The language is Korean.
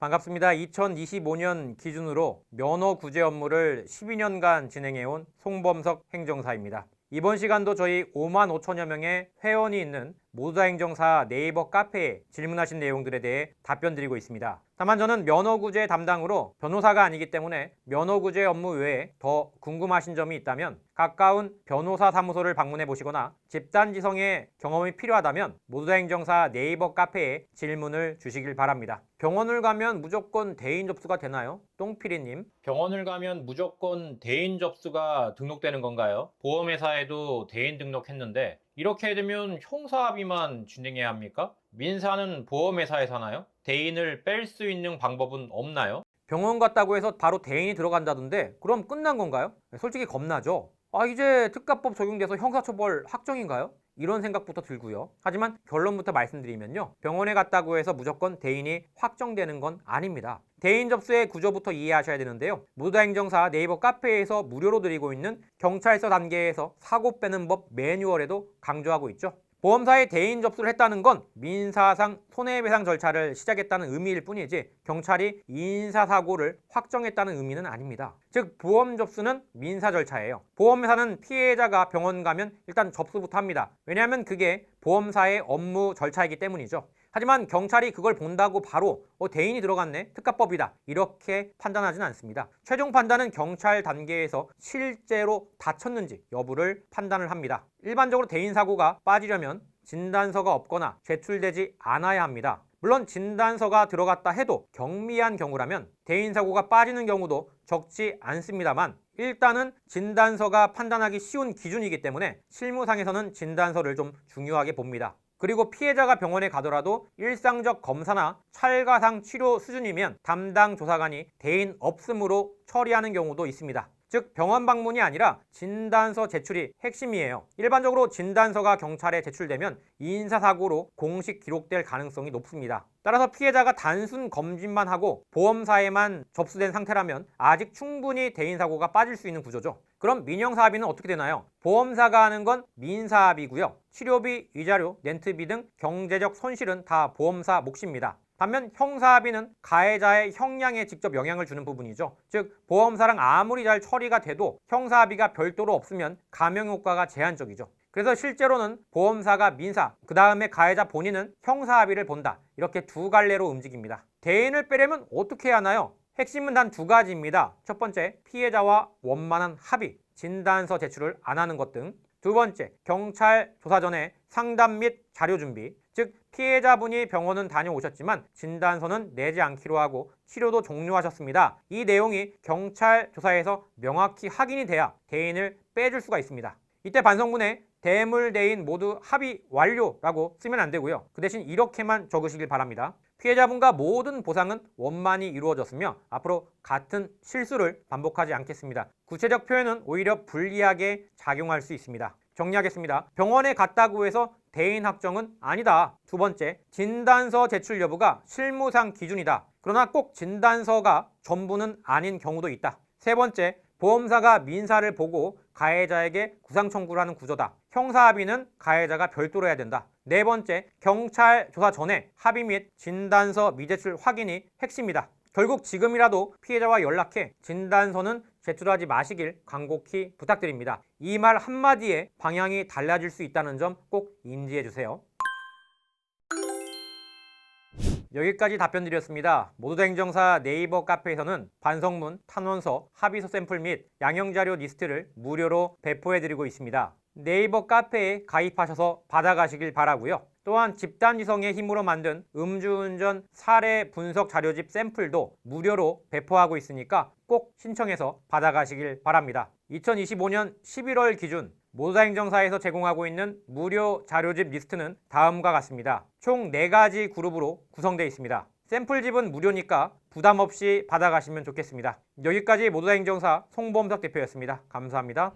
반갑습니다. 2025년 기준으로 면허 구제 업무를 12년간 진행해온 송범석 행정사입니다. 이번 시간도 저희 5만 5천여 명의 회원이 있는 모두다 행정사 네이버 카페에 질문하신 내용들에 대해 답변 드리고 있습니다. 다만 저는 면허구제 담당으로 변호사가 아니기 때문에 면허구제 업무 외에 더 궁금하신 점이 있다면 가까운 변호사 사무소를 방문해 보시거나 집단지성의 경험이 필요하다면 모두다 행정사 네이버 카페에 질문을 주시길 바랍니다. 병원을 가면 무조건 대인 접수가 되나요? 똥피리님. 병원을 가면 무조건 대인 접수가 등록되는 건가요? 보험회사에도 대인 등록했는데 이렇게 되면 형사합의만 진행해야 합니까? 민사는 보험회사에 사나요? 대인을 뺄 수 있는 방법은 없나요? 병원 갔다고 해서 바로 대인이 들어간다던데 그럼 끝난 건가요? 솔직히 겁나죠? 이제 특가법 적용돼서 형사처벌 확정인가요? 이런 생각부터 들고요. 하지만 결론부터 말씀드리면요. 병원에 갔다고 해서 무조건 대인이 확정되는 건 아닙니다. 대인 접수의 구조부터 이해하셔야 되는데요. 모두다 행정사 네이버 카페에서 무료로 드리고 있는 경찰서 단계에서 사고 빼는 법 매뉴얼에도 강조하고 있죠. 보험사에 대인 접수를 했다는 건 민사상 손해배상 절차를 시작했다는 의미일 뿐이지 경찰이 인사사고를 확정했다는 의미는 아닙니다. 즉 보험 접수는 민사 절차예요. 보험회사는 피해자가 병원 가면 일단 접수부터 합니다. 왜냐하면 그게 보험사의 업무 절차이기 때문이죠. 하지만 경찰이 그걸 본다고 바로 대인이 들어갔네, 특가법이다 이렇게 판단하진 않습니다. 최종 판단은 경찰 단계에서 실제로 다쳤는지 여부를 판단을 합니다. 일반적으로 대인 사고가 빠지려면 진단서가 없거나 제출되지 않아야 합니다. 물론 진단서가 들어갔다 해도 경미한 경우라면 대인 사고가 빠지는 경우도 적지 않습니다만 일단은 진단서가 판단하기 쉬운 기준이기 때문에 실무상에서는 진단서를 좀 중요하게 봅니다. 그리고 피해자가 병원에 가더라도 일상적 검사나 찰가상 치료 수준이면 담당 조사관이 대인 없음으로 처리하는 경우도 있습니다. 즉 병원 방문이 아니라 진단서 제출이 핵심이에요. 일반적으로 진단서가 경찰에 제출되면 인사사고로 공식 기록될 가능성이 높습니다. 따라서 피해자가 단순 검진만 하고 보험사에만 접수된 상태라면 아직 충분히 대인사고가 빠질 수 있는 구조죠. 그럼 민형사합의는 어떻게 되나요? 보험사가 하는 건 민사합의고요. 치료비, 위자료, 렌트비 등 경제적 손실은 다 보험사 몫입니다. 반면 형사합의는 가해자의 형량에 직접 영향을 주는 부분이죠. 즉 보험사랑 아무리 잘 처리가 돼도 형사합의가 별도로 없으면 감형효과가 제한적이죠. 그래서 실제로는 보험사가 민사, 그 다음에 가해자 본인은 형사합의를 본다. 이렇게 두 갈래로 움직입니다. 대인을 빼려면 어떻게 해야 하나요? 핵심은 단 두 가지입니다. 첫 번째, 피해자와 원만한 합의, 진단서 제출을 안 하는 것 등. 두 번째, 경찰 조사 전에 상담 및 자료 준비, 즉 피해자분이 병원은 다녀오셨지만 진단서는 내지 않기로 하고 치료도 종료하셨습니다. 이 내용이 경찰 조사에서 명확히 확인이 돼야 대인을 빼줄 수가 있습니다. 이때 반성문에 대물 대인 모두 합의 완료라고 쓰면 안 되고요. 그 대신 이렇게만 적으시길 바랍니다. 피해자분과 모든 보상은 원만히 이루어졌으며 앞으로 같은 실수를 반복하지 않겠습니다. 구체적 표현은 오히려 불리하게 작용할 수 있습니다. 정리하겠습니다. 병원에 갔다고 해서 대인 확정은 아니다. 두 번째, 진단서 제출 여부가 실무상 기준이다. 그러나 꼭 진단서가 전부는 아닌 경우도 있다. 세 번째, 보험사가 민사를 보고 가해자에게 구상 청구를 하는 구조다. 형사합의는 가해자가 별도로 해야 된다. 네 번째, 경찰 조사 전에 합의 및 진단서 미제출 확인이 핵심이다. 결국 지금이라도 피해자와 연락해 진단서는 제출하지 마시길 간곡히 부탁드립니다. 이 말 한마디에 방향이 달라질 수 있다는 점 꼭 인지해 주세요. 여기까지 답변 드렸습니다. 모두다 행정사 네이버 카페에서는 반성문, 탄원서, 합의서 샘플 및 양형자료 리스트를 무료로 배포해드리고 있습니다. 네이버 카페에 가입하셔서 받아가시길 바라고요. 또한 집단지성의 힘으로 만든 음주운전 사례 분석 자료집 샘플도 무료로 배포하고 있으니까 꼭 신청해서 받아가시길 바랍니다. 2025년 11월 기준 모두다 행정사에서 제공하고 있는 무료 자료집 리스트는 다음과 같습니다. 총 4가지 그룹으로 구성되어 있습니다. 샘플집은 무료니까 부담 없이 받아가시면 좋겠습니다. 여기까지 모두다 행정사 송범석 대표였습니다. 감사합니다.